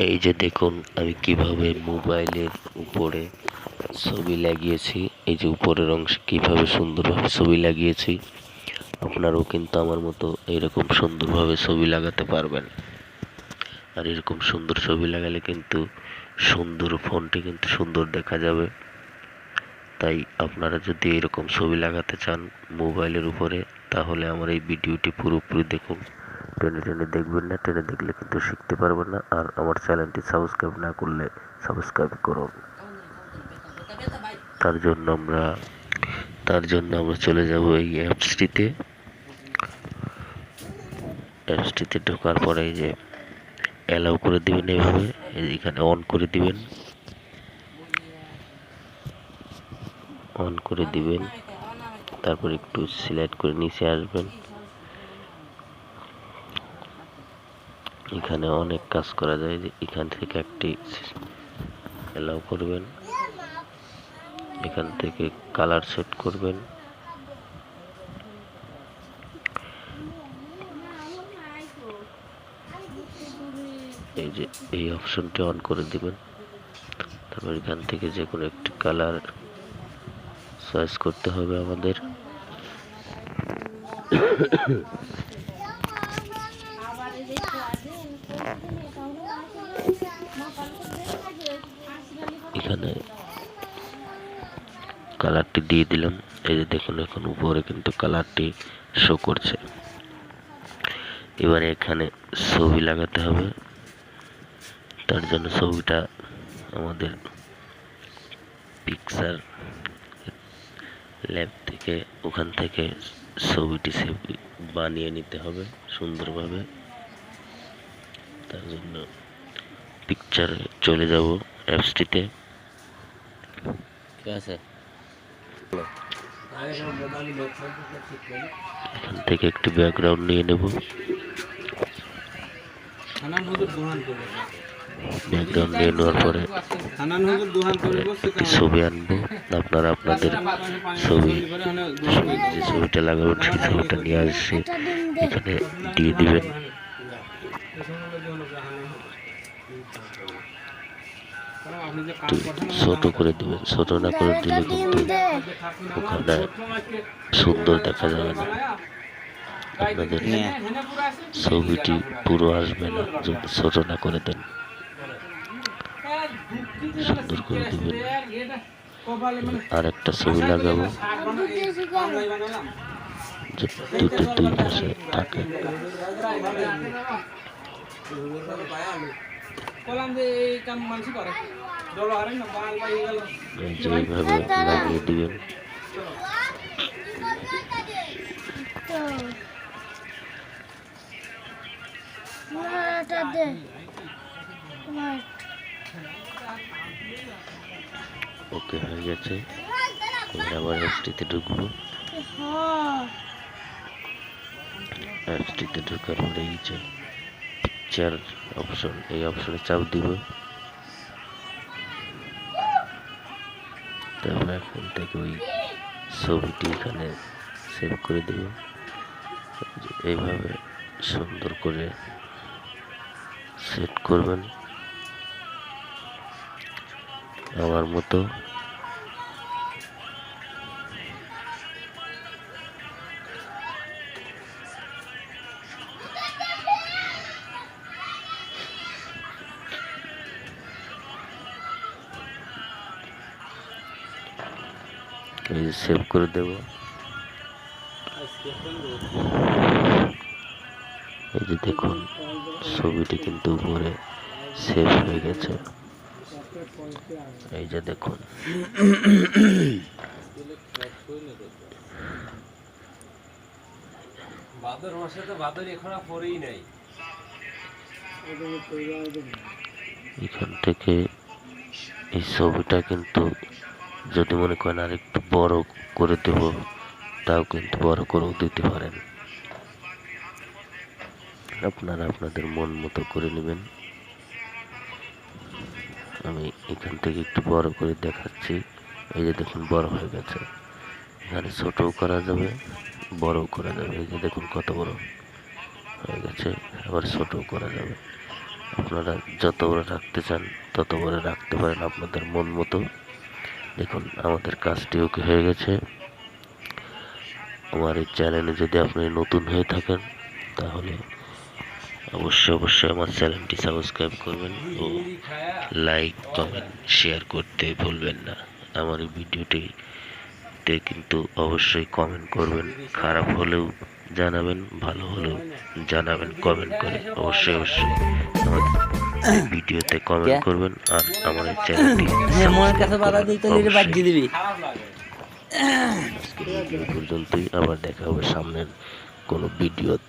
এই যে দেখুন আমি কিভাবে মোবাইলের উপরে ছবি লাগিয়েছি। এই যে উপরের অংশে কিভাবে সুন্দরভাবে ছবি লাগিয়েছি, আপনারাও কিন্তু আমার মতো এইরকম সুন্দরভাবে ছবি লাগাতে পারবেন। আর এরকম সুন্দর ছবি লাগালে কিন্তু সুন্দর ফোনটি কিন্তু সুন্দর দেখা যাবে। তাই আপনারা যদি এরকম ছবি লাগাতে চান মোবাইলের উপরে, তাহলে আমার এই ভিডিওটি পুরোপুরি দেখুন। টেনে টেনে দেখবেন না, টেনে দেখলে কিন্তু শিখতে পারবেন না। আর আমার চ্যানেলটি সাবস্ক্রাইব না করলে সাবস্ক্রাইব করুন। তার জন্য আমরা চলে যাব এই অ্যাপসটিতে ঢোকার পরে এই যে অ্যালাউ করে দিবেন, এইভাবে এখানে অন করে দিবেন। তারপর একটু সিলেক্ট করে নিচে আসবেন। এখানে অনেক কাজ করা যায়, যে এখান থেকে একটি অ্যালাউ করবেন, এখান থেকে কালার সেট করবেন। এই যে এই অপশনটি অন করে দিবেন। তারপর এখান থেকে যে কোনো একটি কালার চয়েস করতে হবে আমাদের। এখানে কালারটি দিয়ে দিলাম। এই যে দেখুন এখন উপরে কিন্তু কালারটি শো করছে। এবারে এখানে ছবি লাগাতে হবে। তার জন্য ছবিটা আমাদের পিকচার ল্যাব থেকে ওখান থেকে ছবিটি বানিয়ে নিতে হবে সুন্দরভাবে। তার জন্য পিকচারে চলে যাব অ্যাপসটিতে। ঠিক আছে, এখান থেকে একটি ব্যাকগ্রাউন্ড নিয়ে নেব। ব্যাকগ্রাউন্ড নিয়ে নেওয়ার পরে একটি ছবি আনবো। আপনারা আপনাদের ছবি, যে ছবিটা লাগাবেন সেই ছবিটা নিয়ে আসছে এখানে দিয়ে দিবেন। ছোট করে দিবেন, ছোট না করে দিলে কিন্তু ওখানে সুন্দর দেখা যাবে না। আপনাদের ছবিটি পুরো আসবে না যদি ছোট না করে দেন। সুন্দর করে দিবেন। আর একটা ছবি লাগাবো যে দুটো দুই পাশে থাকে। যেভাবে লাগিয়ে দিবেন। ওকে হয়ে গেছে। এবার আবার অ্যাপসটিতে ঢুকবো। অ্যাপসটিতে ঢোকার পরে এই যে পিকচার অপশন, এই অপশনে চাপ দিব। তারপর এখান থেকে ওই ছবিটি এখানে সেভ করে দেব। এইভাবে সুন্দর করে সেট করবেন আমার মতো। এই সেভ করে দেব। এই যে দেখুন ছবিটি কিন্তু উপরে সেভ হয়ে গেছে। এই যে দেখুন এখান থেকে এই ছবিটা কিন্তু যদি মনে করেন আর একটু বড় করে দেব, তাও কিন্তু বড় করেও দিতে পারেন। আপনারা আপনাদের মন মতো করে নেবেন। আমি এখান থেকে একটু বড় করে দেখাচ্ছি। এই যে দেখুন বড় হয়ে গেছে। এখানে ছোটও করা যাবে, বড়ও করা যাবে। এই যে দেখুন কত বড় হয়ে গেছে। আবার ছোটও করা যাবে। আপনারা যত বড় রাখতে চান তত বড় রাখতে পারেন আপনাদের মন মতো। দেখুন আমাদের কাজটি ওকে হয়ে গেছে। আমার এই চ্যানেলে যদি আপনি নতুন হয়ে থাকেন তাহলে অবশ্যই আমার চ্যানেলটি সাবস্ক্রাইব করবেন ও লাইক কমেন্ট শেয়ার করতে ভুলবেন না। আমার এই ভিডিওটিতে কিন্তু অবশ্যই কমেন্ট করবেন, খারাপ হলেও জানাবেন, ভালো হলেও জানাবেন কমেন্ট করে। অবশ্যই আমার এই ভিডিওতে কমেন্ট করবেন আর আমার এই চ্যানেলটি সাবস্ক্রাইব করবেন অবশ্যই। আজকে ভিডিও পর্যন্তই, আবার দেখা হবে সামনের কোনো ভিডিওতে।